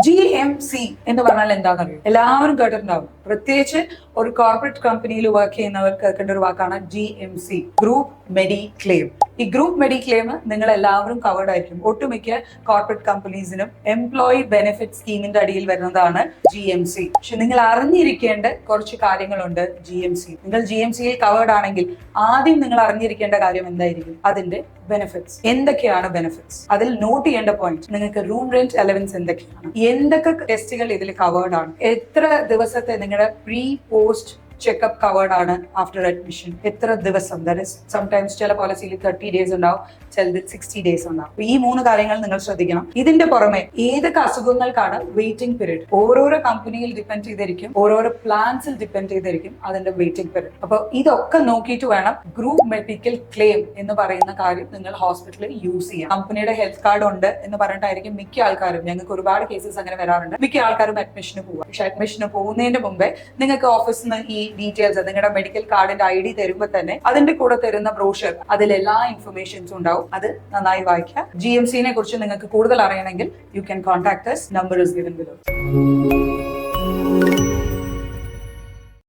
GMC എന്ന് പറഞ്ഞാൽ എന്താണെന്നറിയോ? എല്ലാവരും കേട്ടിട്ടുണ്ടാവും. പ്രത്യേകിച്ച് ഒരു കോർപ്പറേറ്റ് കമ്പനിയിൽ വർക്ക് ചെയ്യുന്നവർക്ക് കേൾക്കേണ്ട ഒരു വാക്കാണ് GMC, ഗ്രൂപ്പ് മെഡി ക്ലെയിം. ഈ ഗ്രൂപ്പ് മെഡി ക്ലെയിം നിങ്ങൾ എല്ലാവരും കവേർഡ് ആയിരിക്കും. ഒട്ടുമിക്ക കോർപ്പറേറ്റ് കമ്പനീസിനും എംപ്ലോയി ബെനിഫിറ്റ് സ്കീമിന്റെ അടിയിൽ വരുന്നതാണ് GMC. പക്ഷെ നിങ്ങൾ അറിഞ്ഞിരിക്കേണ്ട കുറച്ച് കാര്യങ്ങളുണ്ട് GMC. നിങ്ങൾ GMCയിൽ കവേർഡ് ആണെങ്കിൽ ആദ്യം നിങ്ങൾ അറിഞ്ഞിരിക്കേണ്ട കാര്യം എന്തായിരിക്കും? അതിന്റെ ബെനിഫിറ്റ്സ്. എന്തൊക്കെയാണ് ബെനിഫിറ്റ്സ്? അതിൽ നോട്ട് ചെയ്യേണ്ട പോയിന്റ്, നിങ്ങൾക്ക് റൂം റെന്റ് അലവൻസ് എന്തൊക്കെയാണ്, എന്തൊക്കെ ടെസ്റ്റുകൾ ഇതിൽ കവേർഡ് ആണ്, എത്ര ദിവസത്തെ നിങ്ങളുടെ പ്രീ പോസ്റ്റ് ചെക്കപ്പ് കവേർഡ് ആണ് ആഫ്റ്റർ അഡ്മിഷൻ, എത്ര ദിവസം, സംടൈംസ് ചില പോളിസിയിൽ 30 days ഉണ്ടാവും, ചിലത് 60 days ഉണ്ടാവും. ഈ 3 കാര്യങ്ങൾ നിങ്ങൾ ശ്രദ്ധിക്കണം. ഇതിന്റെ പുറമെ ഏതൊക്കെ അസുഖങ്ങൾക്കാണ് വെയിറ്റിംഗ് പീരീഡ്, ഓരോരോ കമ്പനിയിൽ ഡിപ്പെൻഡ് ചെയ്തിരിക്കും, ഓരോരോ പ്ലാൻസിൽ ഡിപ്പെൻഡ് ചെയ്തിരിക്കും അതിന്റെ വെയിറ്റിംഗ് പീരീഡ്. അപ്പൊ ഇതൊക്കെ നോക്കിയിട്ട് വേണം ഗ്രൂപ്പ് മെഡിക്കൽ ക്ലെയിം എന്ന് പറയുന്ന കാര്യം നിങ്ങൾ ഹോസ്പിറ്റലിൽ യൂസ് ചെയ്യാം. കമ്പനിയുടെ ഹെൽത്ത് കാർഡ് ഉണ്ട് എന്ന് പറഞ്ഞിട്ടായിരിക്കും മിക്ക ആൾക്കാരും, ഞങ്ങൾക്ക് ഒരുപാട് കേസസ് അങ്ങനെ വരാറുണ്ട്, മിക്ക ആൾക്കാരും അഡ്മിഷന് പോവുക. പക്ഷെ അഡ്മിഷന് പോകുന്നതിന് മുമ്പേ നിങ്ങൾക്ക് ഓഫീസിൽ നിന്ന് ഈ ഡീറ്റെയിൽസ്, നിങ്ങളുടെ മെഡിക്കൽ കാർഡിന്റെ ID തരുമ്പോൾ തന്നെ അതിന്റെ കൂടെ തരുന്ന ബ്രോഷർ, അതിൽ എല്ലാ ഇൻഫർമേഷൻസും ഉണ്ടാവും. അത് നന്നായി വായിക്കുക. GMCനെ കുറിച്ച് നിങ്ങൾക്ക് കൂടുതൽ അറിയണമെങ്കിൽ you can contact us. Number is given below.